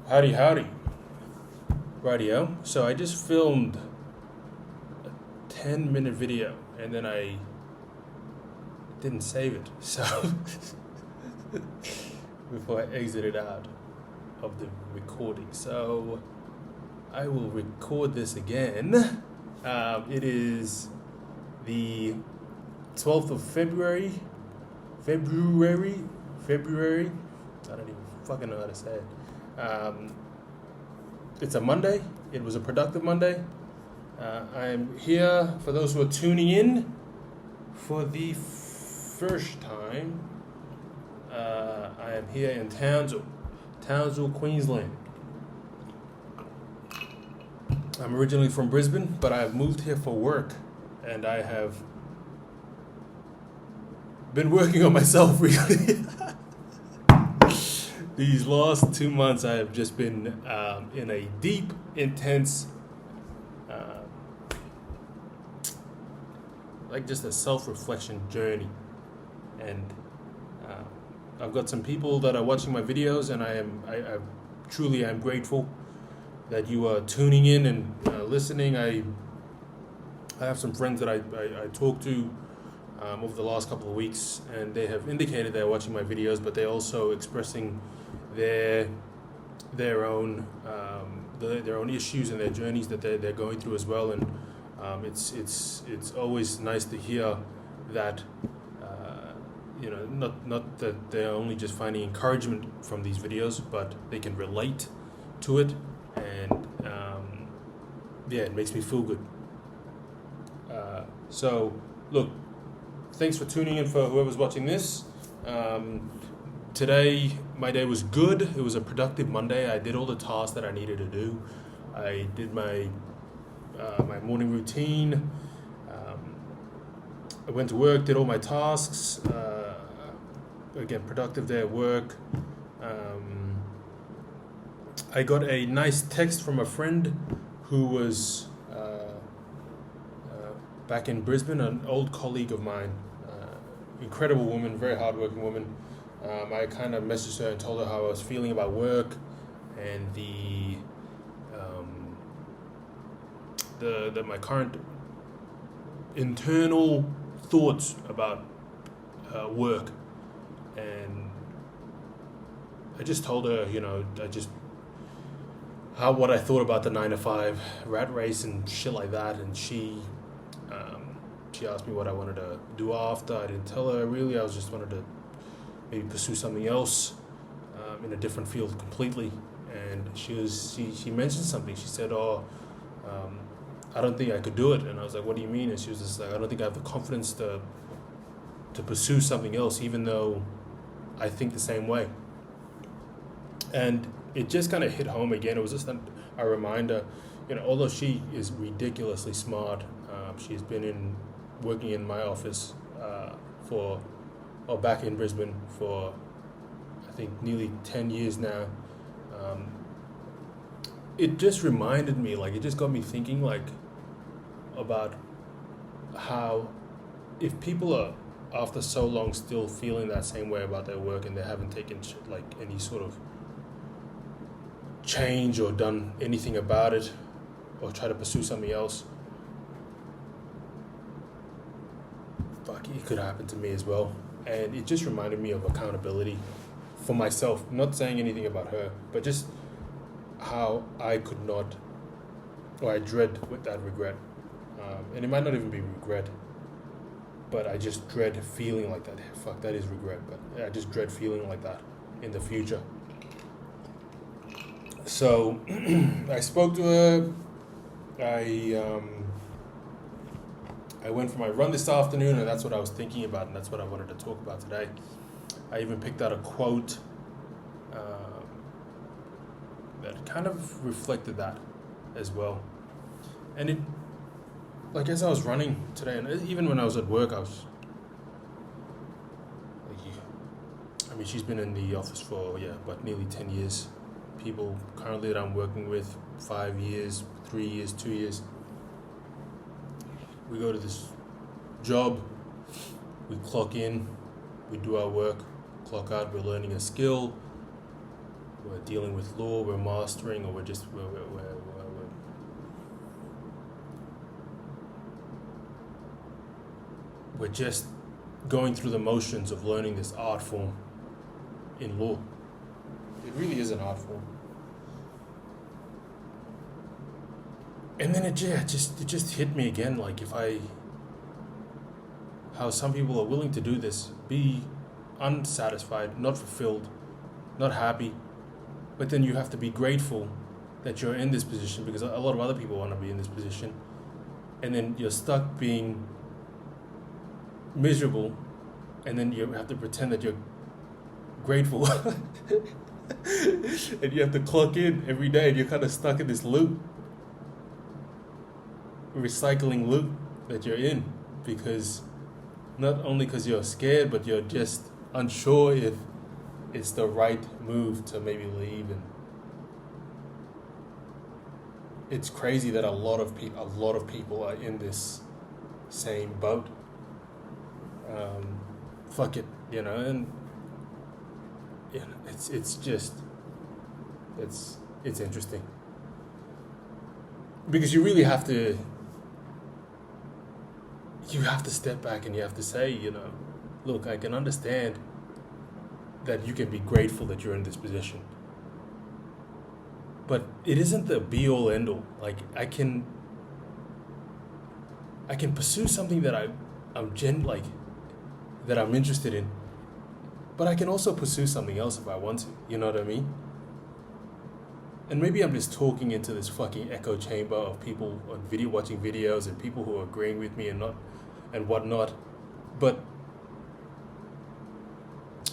Howdy, howdy. Radio. So I just filmed a 10-minute video and then I didn't save it. So before I exited out of the recording. So I will record this again. It is the 12th of February. February. I don't even fucking know how to say it. It's a Monday. It was a productive Monday. I'm here for those who are tuning in for the first time. I am here in Townsville, Queensland. I'm originally from Brisbane, but I've moved here for work, and I have been working on myself really. These last 2 months, I have just been in a deep, intense, like just a self-reflection journey. And I've got some people that are watching my videos, and I truly am grateful that you are tuning in and listening. I have some friends that I talked to over the last couple of weeks, and they have indicated they're watching my videos, but they're also expressing their own issues and their journeys that they're going through as well. And it's always nice to hear that not that they're only just finding encouragement from these videos, but they can relate to it, and it makes me feel good. So look, thanks for tuning in for whoever's watching this. Today, my day was good. It was a productive Monday. I did all the tasks that I needed to do. I did my morning routine. I went to work, did all my tasks. Again, productive day at work. I got a nice text from a friend who was back in Brisbane, an old colleague of mine. Incredible woman, very hardworking woman. I kind of messaged her and told her how I was feeling about work and the my current internal thoughts about work. And I just told her, what I thought about the 9-to-5 rat race and shit like that. And she asked me what I wanted to do after. I didn't tell her really. I was just wanted to maybe pursue something else in a different field completely. And she mentioned something. She said, I don't think I could do it. And I was like, what do you mean? And she was just like, I don't think I have the confidence to pursue something else, even though I think the same way. And it just kind of hit home again. It was just a reminder, although she is ridiculously smart, she's been working in my office back in Brisbane for, I think, nearly 10 years now. It just reminded me, it just got me thinking, about how if people are, after so long, still feeling that same way about their work and they haven't taken, any sort of change or done anything about it or try to pursue something else, it could happen to me as well. And it just reminded me of accountability for myself. I'm not saying anything about her, but just how I could not, or I dread with that regret. And it might not even be regret, but I just dread feeling like that. Fuck, that is regret, but I just dread feeling like that in the future. So I spoke to her. I went for my run this afternoon, and that's what I was thinking about, and that's what I wanted to talk about today. I even picked out a quote that kind of reflected that as well. And it, as I was running today, and even when I was at work, she's been in the office for, nearly 10 years. People currently that I'm working with, 5 years, 3 years, 2 years. We go to this job, we clock in, we do our work, clock out, we're learning a skill, we're dealing with law, we're mastering, or we're just going through the motions of learning this art form in law. It really is an art form. And then it just hit me again, like how some people are willing to do this, be unsatisfied, not fulfilled, not happy, but then you have to be grateful that you're in this position because a lot of other people want to be in this position, and then you're stuck being miserable, and then you have to pretend that you're grateful and you have to clock in every day, and you're kind of stuck in this loop, recycling loop that you're in, because not only because you're scared, but you're just unsure if it's the right move to maybe leave. And it's crazy that a lot of people are in this same boat. Fuck it, and it's interesting because you really have to step back and you have to say, look, I can understand that you can be grateful that you're in this position, but it isn't the be all end all. Like I can pursue something that that I'm interested in, but I can also pursue something else if I want to. You know what I mean? And maybe I'm just talking into this fucking echo chamber of people on watching videos and people who are agreeing with me and whatnot. But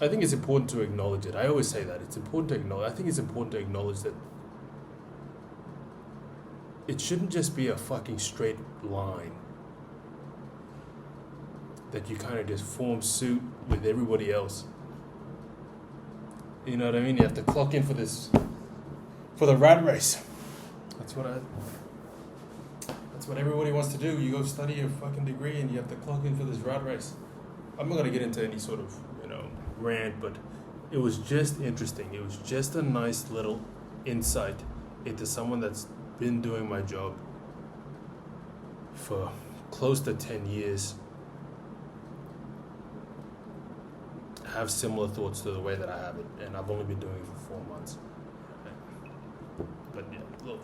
I think it's important to acknowledge it. I always say that. It's important to acknowledge. I think it's important to acknowledge that it shouldn't just be a fucking straight line that you kind of just form suit with everybody else. You know what I mean? You have to clock in for the rat race. That's what everybody wants to do. You go study your fucking degree and you have to clock in for this rat race. I'm not going to get into any sort of, rant, but it was just interesting. It was just a nice little insight into someone that's been doing my job for close to 10 years. Have similar thoughts to the way that I have it, and I've only been doing it for 4 months. But yeah, look,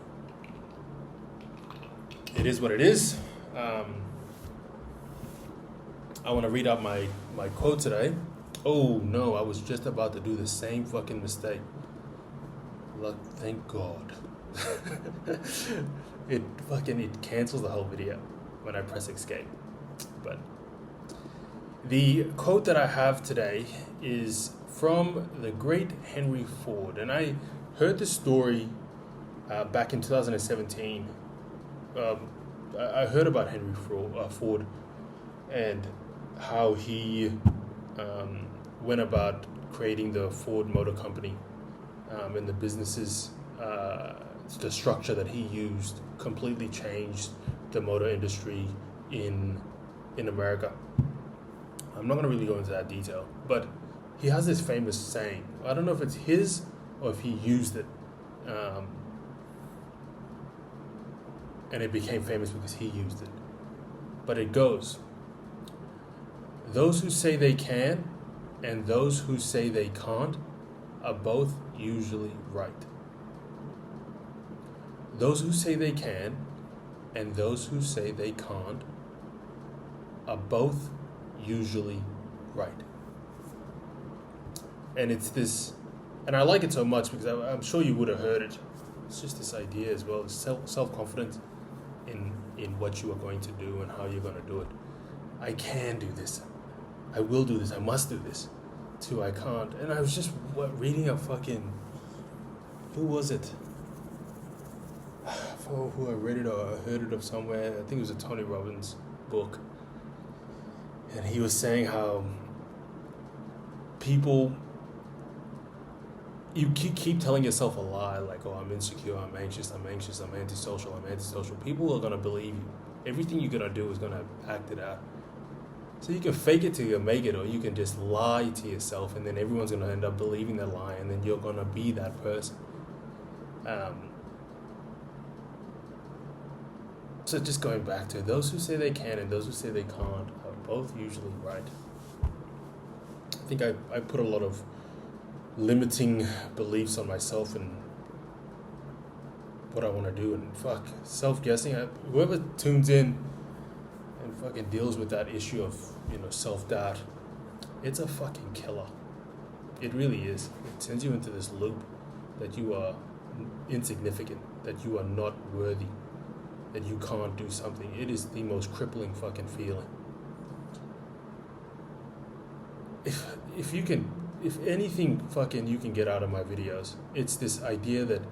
it is what it is. I want to read out my quote today. Oh no, I was just about to do the same fucking mistake. Thank God. It cancels the whole video when I press escape. But the quote that I have today is from the great Henry Ford. And I heard this story back in 2017. I heard about Henry Ford and how he went about creating the Ford Motor Company and the businesses, the structure that he used completely changed the motor industry in America. I'm not going to really go into that detail, but he has this famous saying. I don't know if it's his or if he used it. And it became famous because he used it. But it goes, those who say they can and those who say they can't are both usually right. Those who say they can and those who say they can't are both usually right. And it's this, and I like it so much because I'm sure you would have heard it. It's just this idea as well, self-confidence in what you are going to do and how you're going to do it. I can do this. I will do this. I must do this. To I can't. And I was just reading a fucking, who was it? I forgot who I read it or I heard it of somewhere. I think it was a Tony Robbins book. And he was saying how people, you keep telling yourself a lie, like, oh, I'm insecure, I'm anxious, I'm antisocial. People are going to believe you. Everything you're going to do is going to act it out. So you can fake it till you make it, or you can just lie to yourself, and then everyone's gonna end up believing that lie, and then you're gonna be that person. So just going back to those who say they can and those who say they can't are both usually right. I think I put a lot of limiting beliefs on myself and what I want to do, and fuck, self-guessing. Whoever tunes in and fucking deals with that issue of, self-doubt, it's a fucking killer. It really is. It sends you into this loop that you are insignificant, that you are not worthy, that you can't do something. It is the most crippling fucking feeling. If anything fucking you can get out of my videos, it's this idea that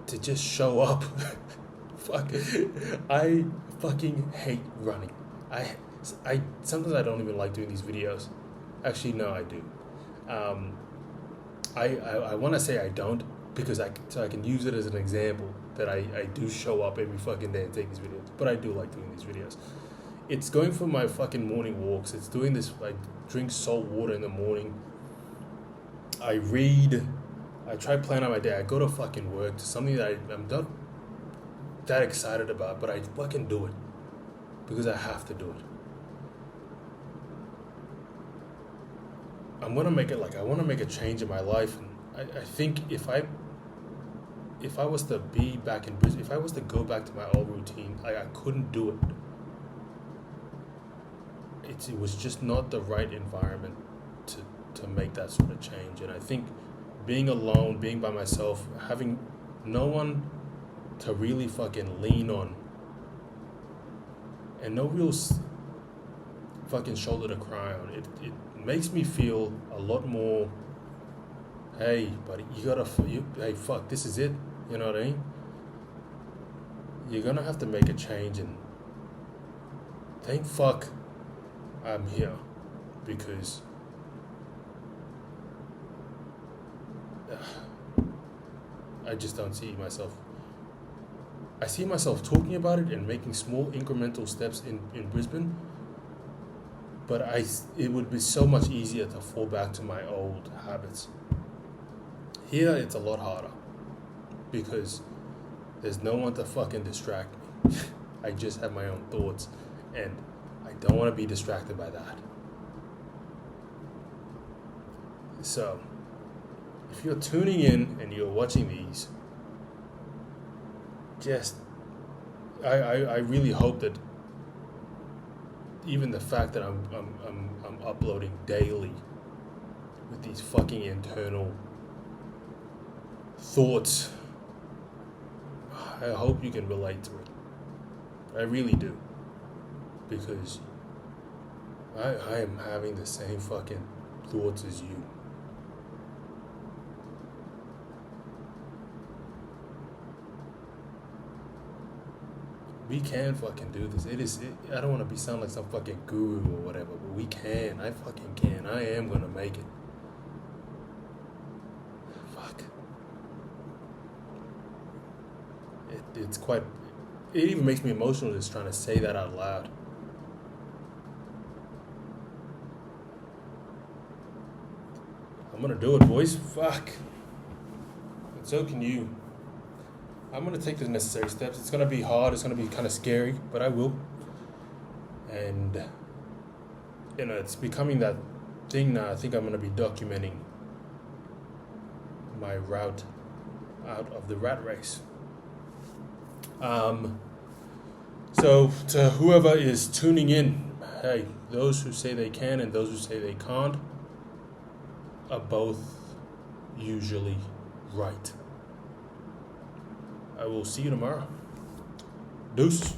to just show up. Fuck, I fucking hate running. I sometimes I don't even like doing these videos. Actually, no, I do. I want to say I don't, because I can use it as an example that I do show up every fucking day and take these videos. But I do like doing these videos. It's going for my fucking morning walks. It's doing this, like, drink salt water in the morning. I read. I try to plan out my day. I go to fucking work, to something that I'm not that excited about, but I fucking do it because I have to do it. I want to make a change in my life, and I think if I was to be back in Brisbane, if I was to go back to my old routine, I couldn't do it. It was just not the right environment to make that sort of change. And I think being alone, being by myself, having no one to really fucking lean on, and no real fucking shoulder to cry on, it makes me feel a lot more, hey buddy, hey fuck, this is it, you know what I mean? You're gonna have to make a change, and thank fuck I'm here, because I just don't see myself. I see myself talking about it and making small incremental steps in Brisbane, but it would be so much easier to fall back to my old habits. Here it's a lot harder because there's no one to fucking distract me. I just have my own thoughts, and I don't want to be distracted by that. So, if you're tuning in and you're watching these, I really hope that even the fact that I'm uploading daily with these fucking internal thoughts, I hope you can relate to it. I really do, because I am having the same fucking thoughts as you. We can fucking do this. I don't want to sound like some fucking guru or whatever, but we can. I fucking can. I am gonna make it. Fuck. It's quite. It even makes me emotional just trying to say that out loud. I'm gonna do it, boys. Fuck. And so can you. I'm going to take the necessary steps. It's going to be hard. It's going to be kind of scary, but I will. And, it's becoming that thing now. I think I'm going to be documenting my route out of the rat race. So to whoever is tuning in, hey, those who say they can and those who say they can't are both usually right. I will see you tomorrow. Deuce.